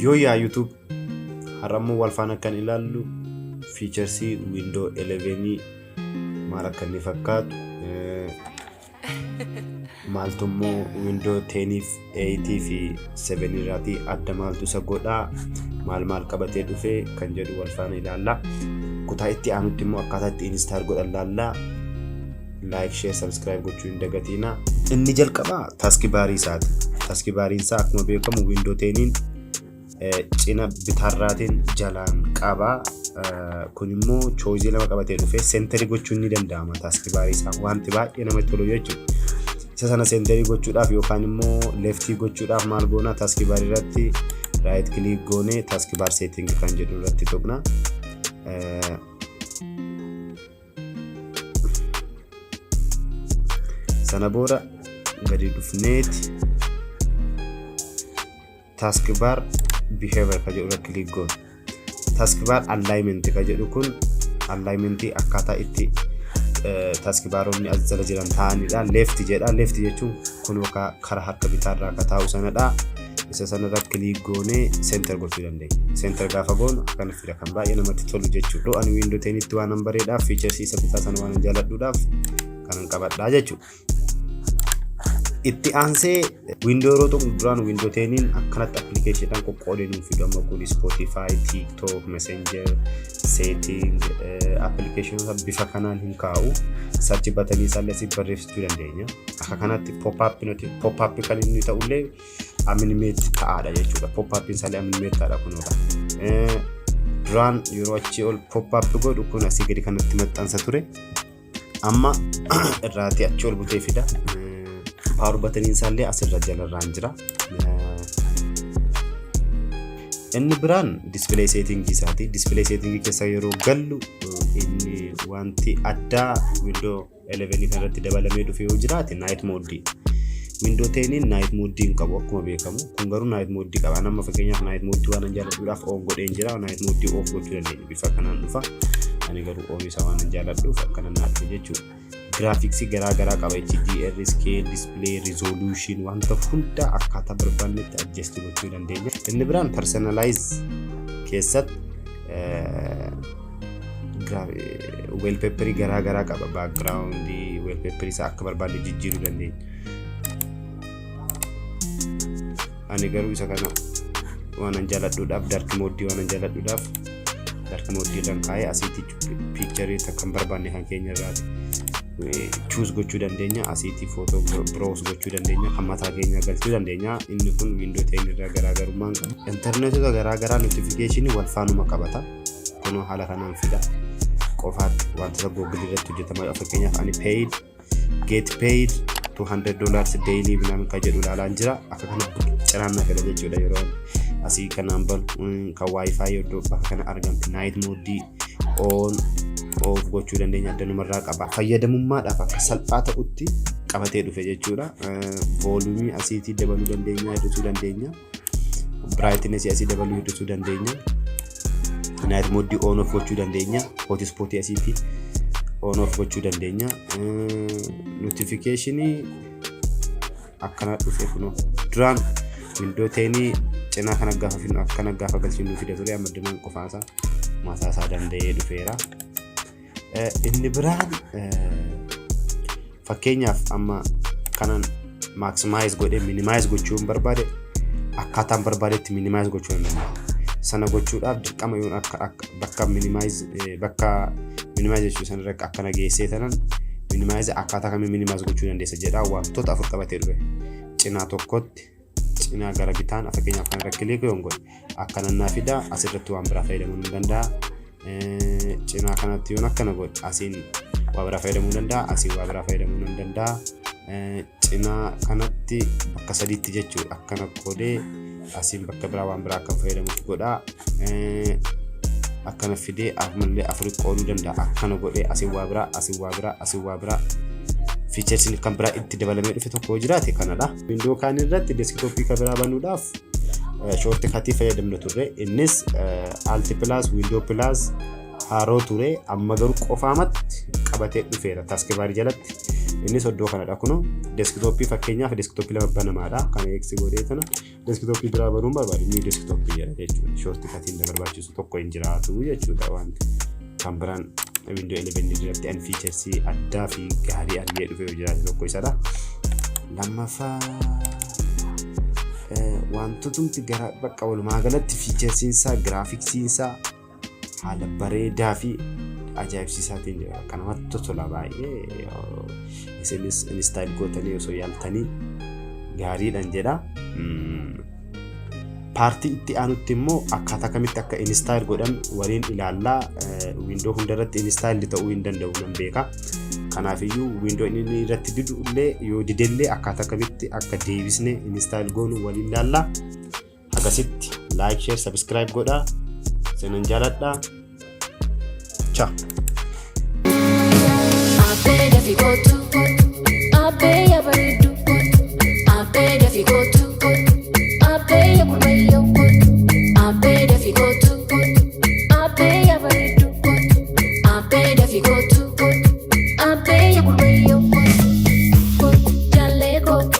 Yoo yaa YouTube harammoo wal faana kan ilaallu features Windows 11 maal akka inni fakkaatu maaltummoo Windows 10 8 fi 7 irratti adda maaltu isa godhaa maal qabatee dhufee kan jedhu wal faana ilaalla. Kutaa itti aanutti immoo akkaataa itti install godhan ilaalla. Like, share, subscribe gochuu hin dagatinaa. Inni jalqabaa taskibaarii isaati. Taskibaariin isaa akkuma beekamu Windows 10 cina bitaarraatiin jalaan qaba. Kun immoo choosii lama qabatee dhufee senteri gochuun ni danda'ama. Taskibaarii isaa wanti baay'ee namatti tolu jechuudha. Isa sana senteri gochuudhaaf yookaan immoo leftii gochuudhaaf maal goona taskibaarii irratti right click goone taskibar setting kan jedhu irratti tuqna. Sana booda gadi dhufneeti taskbar behavior ka jedhu irratti click goone. Taskbar alignment ka jedhu kun alignment akkaataa itti taskbaroonni as jala jiran ta'anidha. Left jedha. Left jechuun kun karaa harka bitaarraa akka taa'u sanadha. Isa sanarra click goone center gochuu dandeenya. Center gaafa goonu kan fida kan baay'ee namatti tolu jechuudha. Ani Windows 10 itti waan bareedaaf features isa bitaa sana waan jaaladhuudhaaf kan qabadhaa jechuudha. Itti aansee Windows roto duraan Windows 10 akkanatti application qoqqoodee nuuf fidu amma kun Spotify, TikTok, Messenger, setting application bifa kanaan hin kaa'u. Search button isaallee si barreessuu dandeenya. Akka kanatti pop up kan inni ta'ullee animate ta'aadha jechuudha. Pop up isaallee animate ta'aadha kunuudha. Duraan yeroo achi ol pop up godhu kun asii gadi kanatti maxxansa ture. Amma irraati achi ol butee fida. Power button isaallee asirra jalarraan jira. Inni biraan display setting isaati. Display setting keessa yeroo gallu inni wanti addaa Windows 11 kanarratti dabalamee dhufe yoo jiraate night mode. Windows 10 night mode hin qabu akkuma beekamu. Kun garuu night mode qaba. Amma fakkeenyaaf night mode waan jaaladhuudhaaf on godheen jira. Night mode off gochuu dandeenya. Bifa kanaan dhufa. Ani garuu on isa waan jaaladhuuf akkana naaf jechuudha. Graphics garaa qaba. HDR, scale, display, resolution wanta hunda akkaataa barbaannetti adjust gochuu dandeenya. Inni biraan personalize keessatti wallpaper garaa qaba. Background wallpaper isa akka barbaanne jijjiiruu dandeenya. Ani garuu isa kana waan jaaladhuudhaaf dark mode waan jaaladhuudhaaf dark mode lan kaa'ee asitti picture kan barbaanne kan keenya irraati. Choose gochuu dandeenya. Asitti photo browse gochuu dandeenya. Kan mataa keenya galchuu dandeenya. Inni kun Windows 10 irraa garaagarummaan qaba. Internetota garaa notification wal faanuma qabata. Kunoo haala kanaan fida. Qofaatti wanta Google irratti hojjetama. Fakkeenyaaf ani paid get paid $200 daily binaan ka jedhu ilaalaan jira. Akka kana ciraanna fedha jechuudha yeroo asii kanaan balu kan wifi iddoo bakka kana argamti night mode on off gochuu dandeenya. Addanumarraa qaba. Fayyadamummaadhaaf akka salphaa ta'utti qabatee dhufe jechuudha. Volume asiitii dabaluu dandeenya, hir'isuu dandeenya. Brightness asii dabaluu hir'isuu dandeenya. Night mode on off gochuu dandeenya. Hotspot asiitii on off gochuu dandeenya. Notification akkana dhufe kunoo duraan Windows 10 cina kana gaafa finnu akkana gaafa galchinu fida ture. Amma deeman qofaasaa mataasaa danda'ee dhufeera. Inni biraan fakkeenyaaf amma kanan maximize godhee minimize gochuun barbaade akkaataan barbaadetti minimize gochuu danda'a. Sana gochuudhaaf dirqama yoon akka bakka minimize jechuu sanarra akkana geessee tanan minimize akkaataa kamiin minimize gochuu dandeessa jedha. Wantoota afur qabatee dhufe. Cinaa tokkotti cinaa gara bitaan fakkeenyaaf kan irra click yoon godhe akkana naa fida. Asirratti waan biraa fayyadamuu ni danda'a. Cinaa kanatti yoon akkana godhe asiin waa biraa fayyadamuu danda'a. Asiin waa biraa fayyadamuu ni danda'a. Cinaa kanatti bakka sadiitti jechuudha. Akkana godhee asiin bakka biraa waan biraa akka fayyadamuuf godha. Akkana fidee ammallee afur qooduu danda'a. Akkana godhee asiin waa biraa, asiin waa biraa, asiin waa biraa. Features kan biraa itti dabalamee dhufe tokko jiraate kanadha. Windows kaan irratti desktop ka biraa banuudhaaf shortcut fayyadamna turre. Innis Alt plus Windows plus haroo ture. Amma garuu qofaamatti qabatee dhufeera taskbar jalatti. Innis iddoo kanadha kunoo desktop fakkeenyaaf desktop lama banamaadha kan X godhee kana desktop biraa banuun barbaade ni desktop jedha jechuudha. Shortcut inni barbaachisu tokko hin jiraatu jechuudha wanti kan biraan Windows 11 irratti an features addaa fi gaarii argee dhufe jiraatu tokko isadha. Lammaffaa wantootni gara bakka walumaa galatti features isaa graphics isaa haala bareedaa fi ajaa'ibsiisaatiin jira. Kanamatti tola baay'ee isinis install gootanii osoo yaaltanii gaariidhaan jedha. Paartii itti aanutti immoo akkaataa kamitti akka install godhan waliin ilaallaa. Windows hundarratti install ta'uu hin danda'u nan beeka. Kanaafiyyuu Windows inni irratti didu illee yoo didellee akkaataa kamitti akka deebisnee install goonu waliin ilaallaa. Akkasitti like, share, subscribe godhaa. Sinan jaaladha. Ciao. I pay your